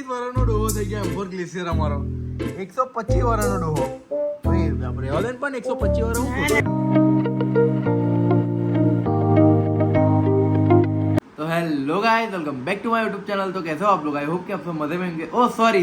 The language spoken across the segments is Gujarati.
વર્ષનો ડોહો થઈ ગયા ઓવર ગ્લેશિયર અમારો 125 વર્ષનો ડોહો ભાઈ આપણે ઓલેન પણ 125 વર્ષ હું तो hello guys welcome back to my YouTube channel. तो कैसे हो आप लोग? आई होप कि आप सब मजे में होंगे। ओ सॉरी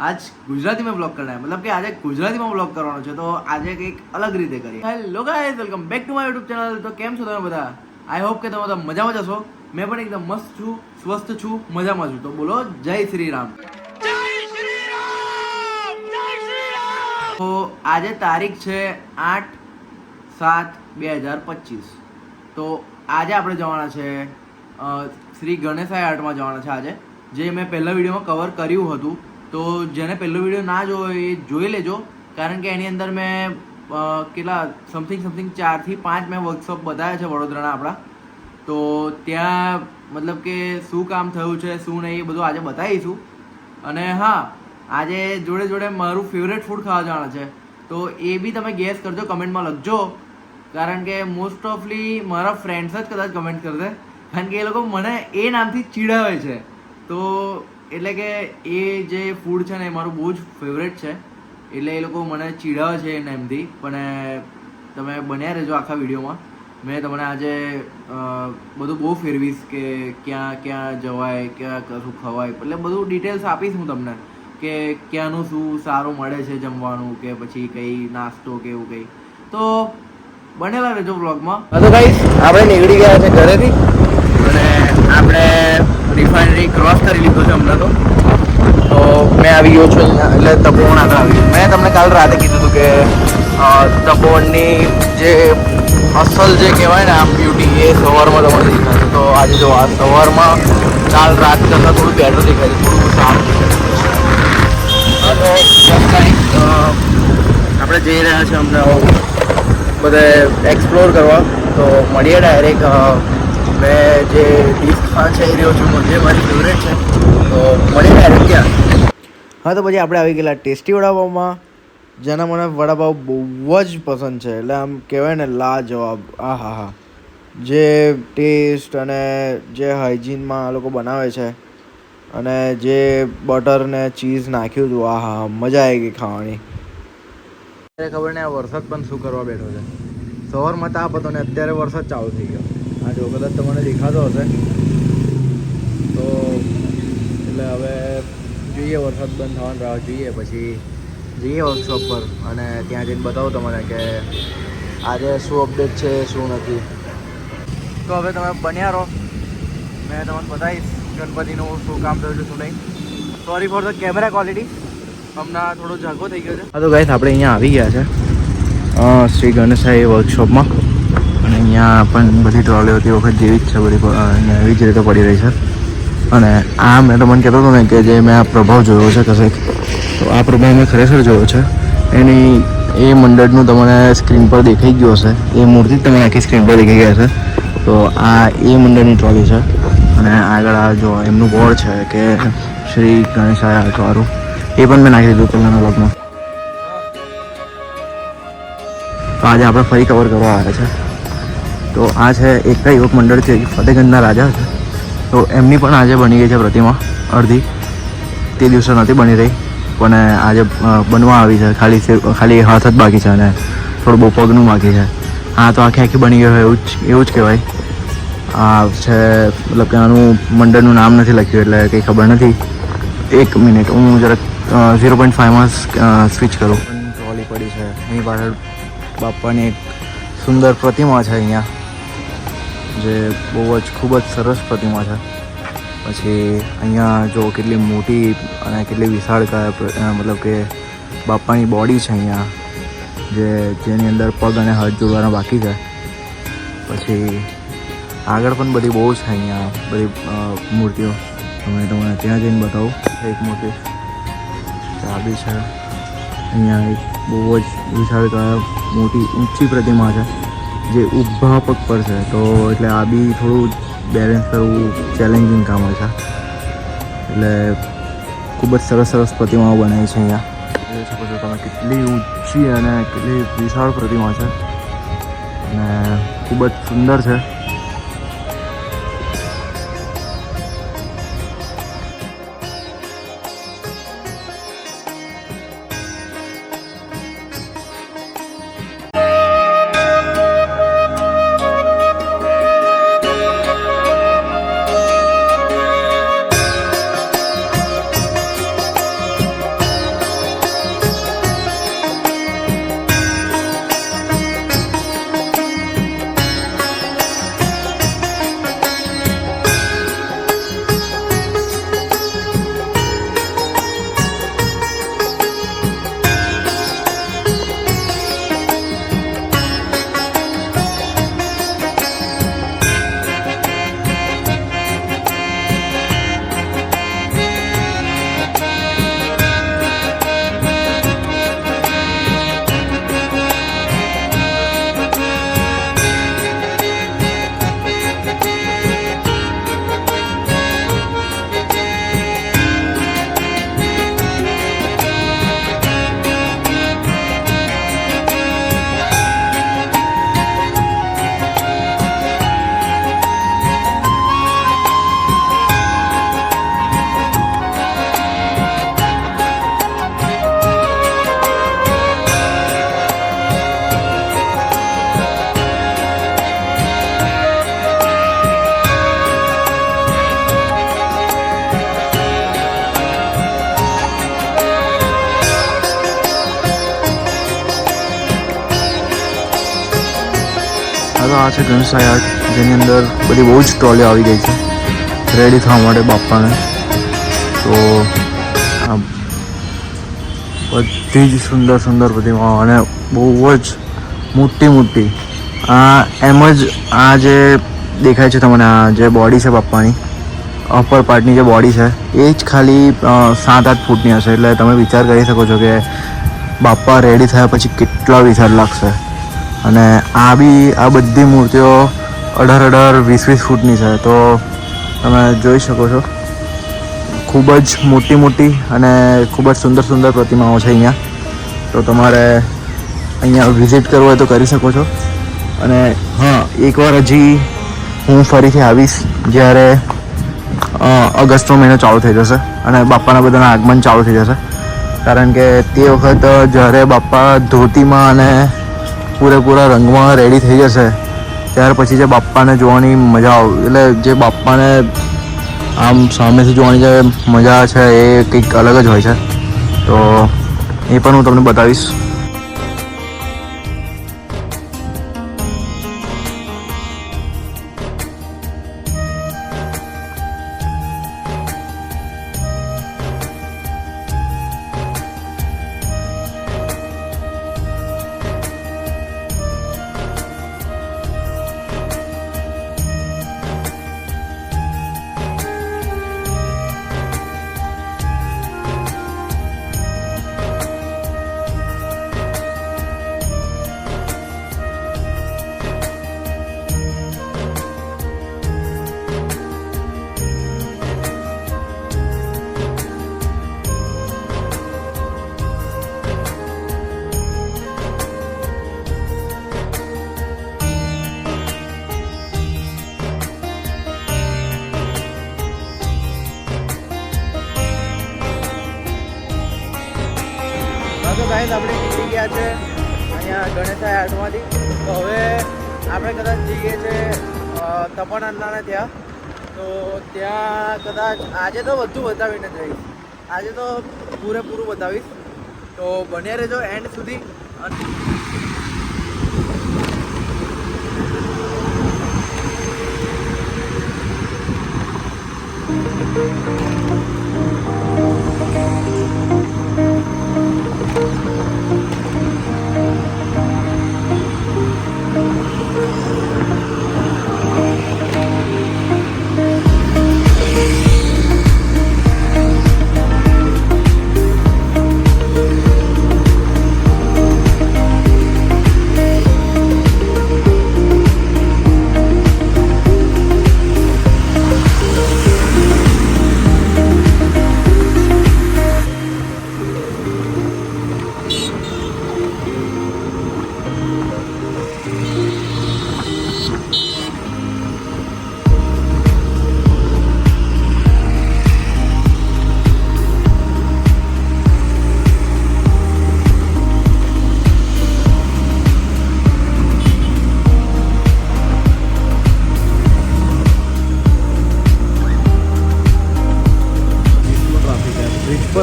आज गुजराती में ब्लॉग करना है, मतलब कि आज गुजराती में ब्लॉग करવાનો છે, તો આજે કંઈક અલગ રીતે કરીએ। Hello guys welcome back to my YouTube channel. તો કેમ છો તમે બધા? આઈ હોપ કે તમે બધા મજામાં જ હશો। મેં પણ એકદમ મસ્ત છું, સ્વસ્થ છું, મજામાં છું। તો બોલો જય શ્રી રામ। તો આજે તારીખ છે 8/7/2025। તો આજે આપણે જવાના છે શ્રી ગણેશાય આર્ટમાં જવાના છે આજે, જે મેં પહેલા વિડીયોમાં કવર કર્યું હતું। તો જેને પહેલો વિડીયો ના જોયો એ જોઈ લેજો, કારણ કે એની અંદર મેં કેટલા સમથિંગ 4 થી 5 મેં વર્કશોપ બતાવ્યા છે વડોદરાના આપણા। તો ત્યાં મતલબ કે શું કામ થયું છે શું નહીં એ બધું આજે બતાવીશું। અને હા, આજે જોડે જોડે મારું ફેવરેટ ફૂડ ખાવા જવાના છે, તો એ બી તમે ગેસ કરજો, કમેન્ટમાં લખજો, કારણ કે મોસ્ટ ઓફલી મારા ફ્રેન્ડ્સ જ કદાચ કમેન્ટ કરશે, કારણ કે એ લોકો મને એ નામથી ચીડાવે છે। તો એટલે કે એ જે ફૂડ છે ને એ મારું બહુ જ ફેવરેટ છે, એટલે એ લોકો મને ચીડાવે છે એ નામથી। પણ તમે બન્યા રહેજો આખા વિડીયોમાં, મેં તમને આજે બધું બહુ ફેરવીશ કે ક્યાં ક્યાં જવાય, ક્યાં કશું ખવાય, એટલે બધું ડિટેલ્સ આપીશ હું તમને કે ક્યાંનું શું સારું મળે છે જમવાનું, કે પછી કંઈ નાસ્તો કે એવું કંઈ। તો બનેલા રહેજો વ્લોગમાં। તો ગાઈસ આપણે નીકળી ગયા છે ઘરેથી, અને આપણે રિફાઇનરી ક્રોસ કરી લીધો છે હમણાં। તો મેં આવી ગયો છું અહીંયા, એટલે તપોવન આગળ આવી ગયો। મેં તમને કાલ રાતે કીધું હતું કે તપોવનની જે અસલ જે કહેવાય ને આમ બ્યુટી એ સવારમાં તમને દેખાશે। તો આજે જો આ સવારમાં કાલ રાત કરતાં થોડું બેટર દેખાય છે, થોડું સારું દેખાય છે। તો આપણે જઈ રહ્યા છીએ હમણાં બધે એક્સપ્લોર કરવા। તો મળીએ ડાયરેક્ટ મેં જે ડીશ ખાવા જઈ રહ્યો છું, જે મારી ફેવરેટ છે, તો મળીએ ડાયરેક્ટ ત્યાં। હા, તો પછી આપણે આવી ગયેલા ટેસ્ટી વડાપાવમાં, જેના મને વડાપાવ બહુ જ પસંદ છે, એટલે આમ કહેવાય ને લાજવાબ। હા, જે ટેસ્ટ અને જે હાઇજીનમાં આ લોકો બનાવે છે, અને જે બટર ને ચીઝ નાખ્યું હતું, હા મજા આવી ગઈ ખાવાની। ખબર ને આ વરસાદ પણ શું કરવા બેઠો છે। સવારમાં તાપ હતો ને અત્યારે વરસાદ ચાલુ થઈ ગયો। આ જો કદાચ તમને દેખાતો હશે, તો એટલે હવે જોઈએ વરસાદ બંધ થવાની રાહ જોઈએ, પછી જઈએ વર્કશોપ પર અને ત્યાં જઈને બતાવું તમને કે આજે શું અપડેટ છે શું નથી। તો હવે તમે બન્યા રહો, મેં તમને બતાવીશ ગણપતિનું શું કામ થયું છે શું નહીં। Sorry for the camera quality, હમણાં થોડો ઝાંખો થઈ ગયો છે। હા, તો ગાઈસ આપણે અહીંયા આવી ગયા છે શ્રી ગણેશાય વર્કશોપમાં, અને અહીંયા પણ બધી ટ્રોલીઓ તે વખત જેવી જ છે, બધી અહીંયા એવી જ રીતે પડી રહી છે। અને આ મેં તમને કહેતો હતો ને કે જે મેં આ પ્રભાવ જોયો છે કશેક, તો આ પ્રભાવ મેં ખરેખર જોયો છે। એની એ મંડળનું તમને સ્ક્રીન પર દેખાઈ ગયું હશે, એ મૂર્તિ જ તમને આખી સ્ક્રીન પર દેખાઈ ગયા હશે। તો આ એ મંડળની ટ્રોલી છે, અને આગળ આ જો એમનું બોર્ડ છે કે શ્રી ગણેશાય આર્ટવાળું, એ પણ મેં નાખી દીધું પહેલાંના બ્લોગમાં। તો આજે આપણે ફરી કવર કરવા આવ્યા છે। તો આ છે એકતા યુવક મંડળ છે, ફતેહગંજના રાજા છે, તો એમની પણ આજે બની ગઈ છે પ્રતિમા અડધી। તે દિવસે નથી બની રહી, પણ આજે બનવા આવી છે, ખાલી હાથ જ બાકી છે અને થોડું બહુ પગનું બાકી છે। હા, તો આખી બની ગઈ હોય એવું જ કહેવાય। આ છે મતલબ કે આનું મંડળનું નામ નથી લખ્યું, એટલે કંઈ ખબર નથી। 1 મિનિટ હું જરાક 0.5માં સ્વિચ કરું। ટ્રોલી પડી છે, એની પાછળ બાપાની એક સુંદર પ્રતિમા છે અહીંયા, જે બહુ જ ખૂબ જ સરસ પ્રતિમા છે। પછી અહીંયા જો કેટલી મોટી અને કેટલી વિશાળકાય મતલબ કે બાપાની બોડી છે અહીંયા, જેની અંદર પગ અને હાથ જોડવાના બાકી છે। પછી આગળ પણ બધી બહુ છે અહીંયા બધી મૂર્તિઓ, તમને ત્યાં જઈને બતાવું। એક મૂર્તિ આ બી છે અહીંયા, એક બહુ જ વિશાળકાય મોટી ઊંચી પ્રતિમા છે, જે ઊભા પગ પર છે, તો એટલે આ બી થોડું બેલેન્સ કરવું ચેલેન્જિંગ કામ હોય છે। એટલે ખૂબ જ સરસ પ્રતિમાઓ બનાવી છે અહીંયા। જોઈ શકો છો તમે કેટલી ઊંચી અને કેટલી વિશાળ પ્રતિમા છે। અને ખૂબ જ સુંદર છે. આ છે ગણેશાય આર્ટ, જેની અંદર બધી બહુ જ ટ્રોલીઓ આવી ગઈ છે રેડી થવા માટે બાપાને. તો આ બધી જ સુંદર સુંદર પ્રતિમાઓ અને બહુ જ મોટી મોટી. એમ જ આ જે દેખાય છે તમને, આ જે બોડી છે બાપાની અપર પાર્ટની જે બોડી છે એ જ ખાલી 7-8 ફૂટની હશે. એટલે તમે વિચાર કરી શકો છો કે બાપા રેડી થયા પછી કેટલા વિચાર લાગશે. અને આ બધી મૂર્તિઓ 18-20 ફૂટની છે. તો તમે જોઈ શકો છો ખૂબ જ મોટી અને ખૂબ જ સુંદર પ્રતિમાઓ છે અહીંયા. તો તમારે અહીંયા વિઝિટ કરવું હોય તો કરી શકો છો. અને હા, એકવાર હજી હું ફરીથી આવીશ જ્યારે ઓગસ્ટનો મહિનો ચાલુ થઈ જશે અને બાપાના બધાના આગમન ચાલુ થઈ જશે. કારણ કે તે વખત જ્યારે બાપા ધોતીમાં અને પૂરેપૂરા રંગમાં રેડી થઈ જશે ત્યાર પછી જે બાપાને જોવાની મજા આવે, એટલે જે બાપાને આમ સામેથી જોવાની જે મજા છે એ કંઈક અલગ જ હોય છે. તો એ પણ હું તમને બતાવીશ. તો ગાઈસ આપણે નીકળી ગયા છે અહીંયા ગણેશાય આર્ટમાંથી. તો હવે આપણે કદાચ જઈએ છીએ તપન અન્નાને ત્યાં. તો ત્યાં કદાચ આજે તો બધું બતાવીને જઈશ, આજે તો પૂરેપૂરું બતાવીશ. તો બન્યા રહેજો એન્ડ સુધી.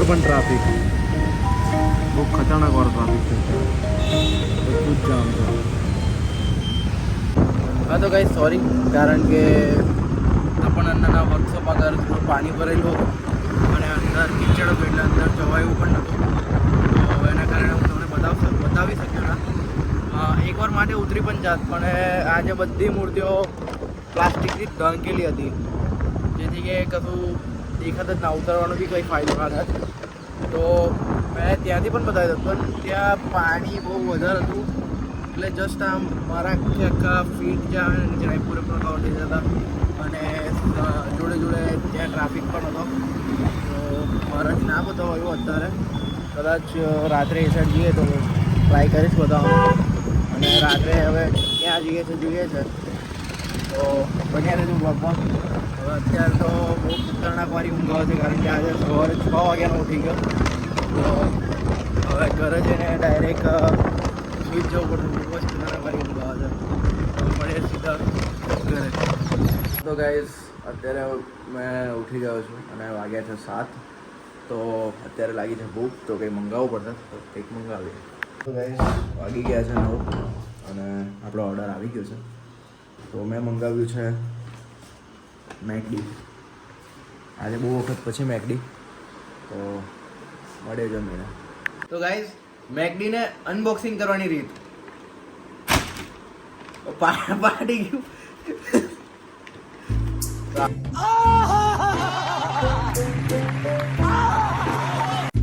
પણ ટ્રાફિક, બહુ ખતરનાક વાળો ટ્રાફિક છે, બધું જ જામ છે. હા તો ગાઈસ સોરી, કારણ કે પણ અંદરના વર્કશોપ આગળ થોડું પાણી ભરેલું હતું અને અંદર કીચડ હતું એટલે અંદર જવાયું પણ નહોતું. તો એના કારણે હું તમને બતાવી શક્યો ના. એકવાર માટે ઉતરી પણ જાત, પણ આજે બધી મૂર્તિઓ પ્લાસ્ટિકથી ઢંકેલી હતી, જેથી કે કશું દેખાત જ ના, ઉતરવાનો બી કંઈ ફાયદો ના થાય. તો મેં ત્યાંથી પણ બતાવી દઉં, પણ ત્યાં પાણી બહુ વધારે હતું એટલે જસ્ટ આમ મારા આખા ફીટ જે આવે ને જરાય પૂરેપૂરો કવર થઈ જતા, અને જોડે જોડે ત્યાં ટ્રાફિક પણ હતો. તો મારાથી ના બતાવાયું અત્યારે, કદાચ રાત્રે એ સાઈડ જઈએ તો ટ્રાય કરીશ બતાવવાનું. અને રાત્રે હવે ક્યાં જઈએ છે જોઈએ છે, તો બન્યા રહેતું બ્લોગમાં. હવે અત્યારે તો બહુ ખતરનાક વાળી ઊંઘ આવે છે, કારણ કે આજે સવારે 6 વાગ્યાનો ઉઠી ગયો. તો હવે ઘરે જઈને ડાયરેક્ટ સુઈ જ જવું પડશે. બહુ જ ખતરનાક વાળી ઊંઘ આવે છે. મળે સીધા ઘરે. તો ગાઈઝ અત્યારે મેં ઉઠી ગયો છું અને વાગ્યા છે 7. તો અત્યારે લાગી છે ભૂખ, તો કંઈ મંગાવવું પડશે, તો કંઈક મંગાવીએ. તો ગાઈઝ વાગી ગયા છે 9 અને આપણો ઓર્ડર આવી ગયો છે. તો મેં મંગાવ્યું છે મેકડી. આજે બહુ વખત પછી મેકડી, તો મળે જમીને. તો ગાઈઝ મેકડીને અનબોક્સિંગ કરવાની રીત પાડી ગયું.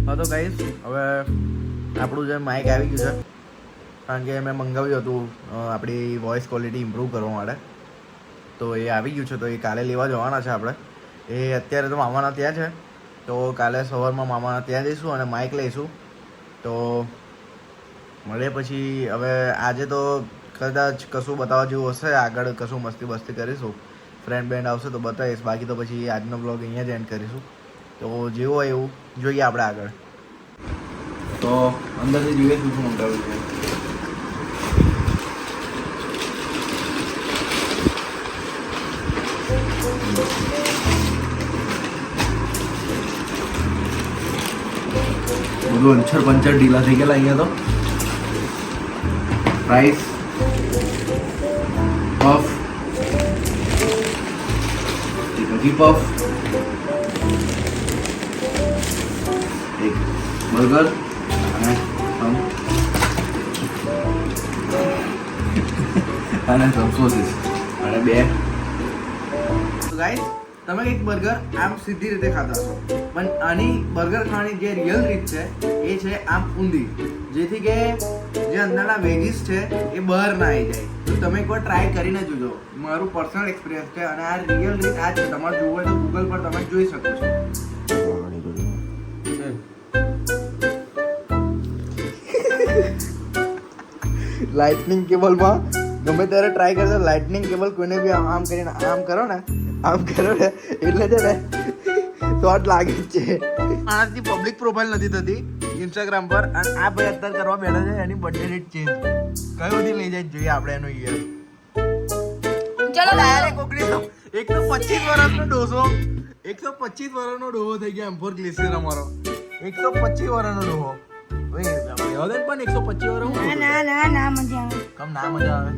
હા તો ગાઈઝ હવે આપણું જે માઇક આવી ગયું છે, કારણ કે મેં મંગાવ્યું હતું આપણી વોઇસ ક્વોલિટી ઇમ્પ્રૂવ કરવા માટે. તો એ આવી ગયું છે, તો એ કાલે લેવા જવાના છે આપણે. એ અત્યારે તો મામાના ત્યાં છે, તો કાલે સવારમાં મામાના ત્યાં જઈશું અને માઇક લઈશું. તો મળે પછી. હવે આજે તો કદાચ કશું બતાવવા જેવું હશે, આગળ કશું મસ્તી બસ્તી કરીશું, ફ્રેન્ડ બેન્ડ આવશે તો બતાવીશ. બાકી તો પછી આજનો બ્લોગ અહીંયા જ એન્ડ કરીશું. તો જેવું હોય એવું જોઈએ આપણે આગળ. તો અંદરથી જોઈએ શું શું મંગાવ્યું છે. બધું અંછર પંચર ઢીલા થઈ ગયેલા અહીંયા તો. રાઈસ, પફ, ચિકન પફ, એક બર્ગર અને સોસીસ અને 2. તો ગાઈસ તમે એક બર્ગર આમ સીધી રીતે ખાતા હશો, પણ આની બર્ગર ખાવાની જે રિયલ રીત છે એ છે આમ ઊંધી, જેથી કે જે અંદરના વેજીસ છે એ બહાર ના આવી જાય. તો તમે એકવાર ટ્રાય કરીને જોજો. મારું પર્સનલ એક્સપિરિયન્સ છે અને આ રિયલ રીત આ છે. તમારે જોવું હોય તો ગૂગલ પર તમે જોઈ શકો છો. લાઇટનિંગ કેબલમાં ગમે ત્યારે ટ્રાય કરજો. લાઇટનિંગ કેબલ કોઈને બી આમ કરીને આમ કરો ને એટલે છે ને શોર્ટ લાગે જ છે. આનાથી પબ્લિક પ્રોફાઇલ નથી થતી ઇન્સ્ટાગ્રામ પર, અને આ ભાઈ અત્યારે કરવા બેઠા છે એની બર્થડે ડેટ ચેન્જ કઈ બધી લઈ જાય જોઈએ આપણે એનો યર. ચલો ડાયરેક્ટ 125 વર્ષનો ડોસો, 125 વર્ષનો ડોહો થઈ ગયો M4 ગ્લેશિયર અમારો. 125 વર્ષનો ડોહો. પણ 125 વર્ષ ના મજા આવે. કમ ના મજા આવે?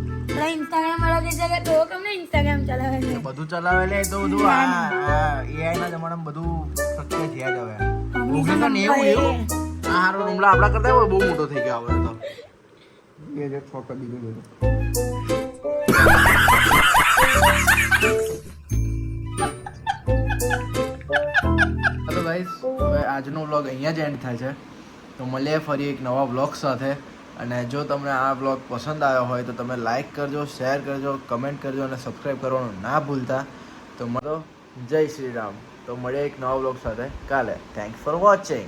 ઇન્સ્ટાગ્રામ વાળા જે જગ્યાએ તો તમને ઇન્સ્ટાગ્રામ ચલાવે છે. બધું ચલાવે લે તો બધું આ AI ના જમાનામાં બધું શક્ય થયા જ હવે. 1990 એવું આ હારો રૂમલા આપડા કરતા બહુ મોટો થઈ ગયો હવે તો. એ જે ફોક દીધું બધું. હેલો ગાઈસ, હવે આજનો વ્લોગ અહીંયા જ એન્ડ થાય છે. તો મળીએ ફરી એક નવા વ્લોગ સાથે. અને જો તમને આ વ્લોગ પસંદ આવ્યો હોય તો તમે લાઈક કરજો, શેર કરજો, કમેન્ટ કરજો અને સબસ્ક્રાઈબ કરવાનું ના ભૂલતા. તો મળો, જય શ્રી રામ. તો મળીએ એક નવા વ્લોગ સાથે કાલે. Thanks for watching.